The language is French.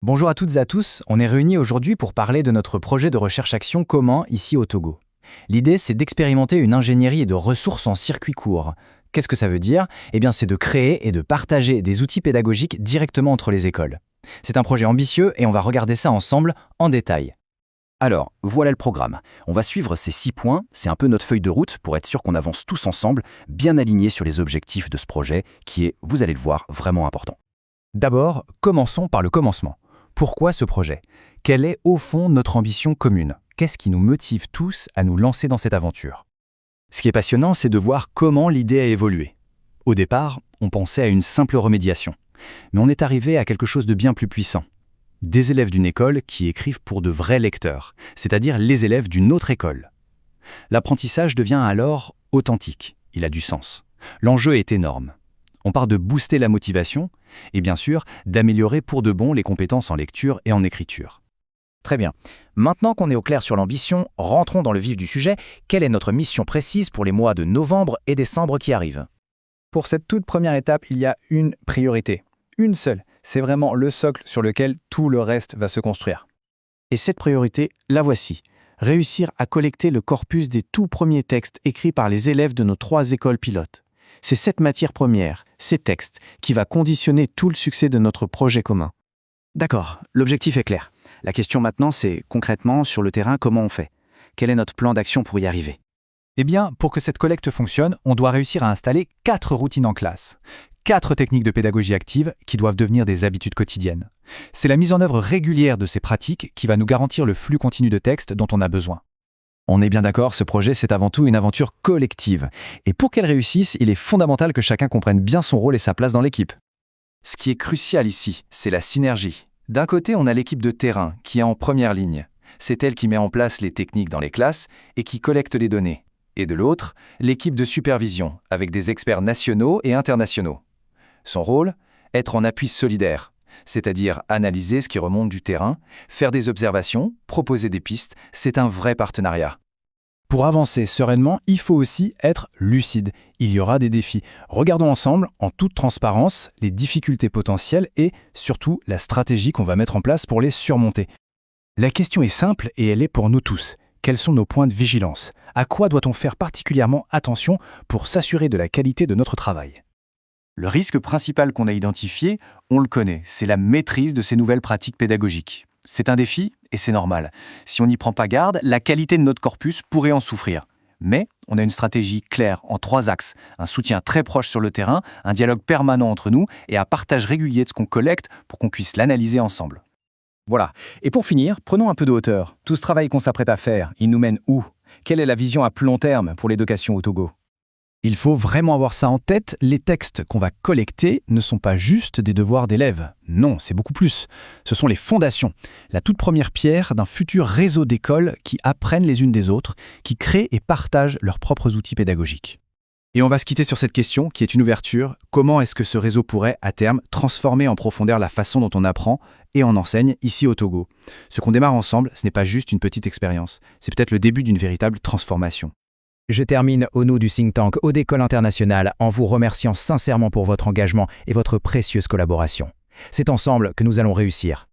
Bonjour à toutes et à tous, on est réunis aujourd'hui pour parler de notre projet de recherche-action commun ici au Togo. L'idée, c'est d'expérimenter une ingénierie et de ressources en circuit court. Qu'est-ce que ça veut dire? Eh bien, c'est de créer et de partager des outils pédagogiques directement entre les écoles. C'est un projet ambitieux et on va regarder ça ensemble en détail. Alors, voilà le programme. On va suivre ces 6 points, c'est un peu notre feuille de route pour être sûr qu'on avance tous ensemble, bien alignés sur les objectifs de ce projet qui est, vous allez le voir, vraiment important. D'abord, commençons par le commencement. Pourquoi ce projet? Quelle est au fond notre ambition commune? Qu'est-ce qui nous motive tous à nous lancer dans cette aventure? Ce qui est passionnant, c'est de voir comment l'idée a évolué. Au départ, on pensait à une simple remédiation, mais on est arrivé à quelque chose de bien plus puissant. Des élèves d'une école qui écrivent pour de vrais lecteurs, c'est-à-dire les élèves d'une autre école. L'apprentissage devient alors authentique, il a du sens. L'enjeu est énorme. On part de booster la motivation et bien sûr d'améliorer pour de bon les compétences en lecture et en écriture. Très bien. Maintenant qu'on est au clair sur l'ambition, rentrons dans le vif du sujet. Quelle est notre mission précise pour les mois de novembre et décembre qui arrivent? Pour cette toute première étape, il y a une priorité. Une seule. C'est vraiment le socle sur lequel tout le reste va se construire. Et cette priorité, la voici. Réussir à collecter le corpus des tout premiers textes écrits par les élèves de nos 3 écoles pilotes. C'est cette matière première, ces textes, qui va conditionner tout le succès de notre projet commun. D'accord, l'objectif est clair. La question maintenant, c'est concrètement, sur le terrain, comment on fait? Quel est notre plan d'action pour y arriver? Eh bien, pour que cette collecte fonctionne, on doit réussir à installer 4 routines en classe. 4 techniques de pédagogie active qui doivent devenir des habitudes quotidiennes. C'est la mise en œuvre régulière de ces pratiques qui va nous garantir le flux continu de textes dont on a besoin. On est bien d'accord, ce projet, c'est avant tout une aventure collective. Et pour qu'elle réussisse, il est fondamental que chacun comprenne bien son rôle et sa place dans l'équipe. Ce qui est crucial ici, c'est la synergie. D'un côté, on a l'équipe de terrain qui est en première ligne. C'est elle qui met en place les techniques dans les classes et qui collecte les données. Et de l'autre, l'équipe de supervision, avec des experts nationaux et internationaux. Son rôle? Être en appui solidaire, c'est-à-dire analyser ce qui remonte du terrain, faire des observations, proposer des pistes, c'est un vrai partenariat. Pour avancer sereinement, il faut aussi être lucide. Il y aura des défis. Regardons ensemble, en toute transparence, les difficultés potentielles et, surtout, la stratégie qu'on va mettre en place pour les surmonter. La question est simple et elle est pour nous tous. Quels sont nos points de vigilance? À quoi doit-on faire particulièrement attention pour s'assurer de la qualité de notre travail? Le risque principal qu'on a identifié, on le connaît, c'est la maîtrise de ces nouvelles pratiques pédagogiques. C'est un défi et c'est normal. Si on n'y prend pas garde, la qualité de notre corpus pourrait en souffrir. Mais on a une stratégie claire en 3 axes, un soutien très proche sur le terrain, un dialogue permanent entre nous et un partage régulier de ce qu'on collecte pour qu'on puisse l'analyser ensemble. Voilà. Et pour finir, prenons un peu de hauteur. Tout ce travail qu'on s'apprête à faire, il nous mène où? Quelle est la vision à plus long terme pour l'éducation au Togo? Il faut vraiment avoir ça en tête, les textes qu'on va collecter ne sont pas juste des devoirs d'élèves. Non, c'est beaucoup plus. Ce sont les fondations, la toute première pierre d'un futur réseau d'écoles qui apprennent les unes des autres, qui créent et partagent leurs propres outils pédagogiques. Et on va se quitter sur cette question qui est une ouverture. Comment est-ce que ce réseau pourrait, à terme, transformer en profondeur la façon dont on apprend et on enseigne ici au Togo? Ce qu'on démarre ensemble, ce n'est pas juste une petite expérience, c'est peut-être le début d'une véritable transformation. Je termine au nom du think tank Haute École Internationale en vous remerciant sincèrement pour votre engagement et votre précieuse collaboration. C'est ensemble que nous allons réussir.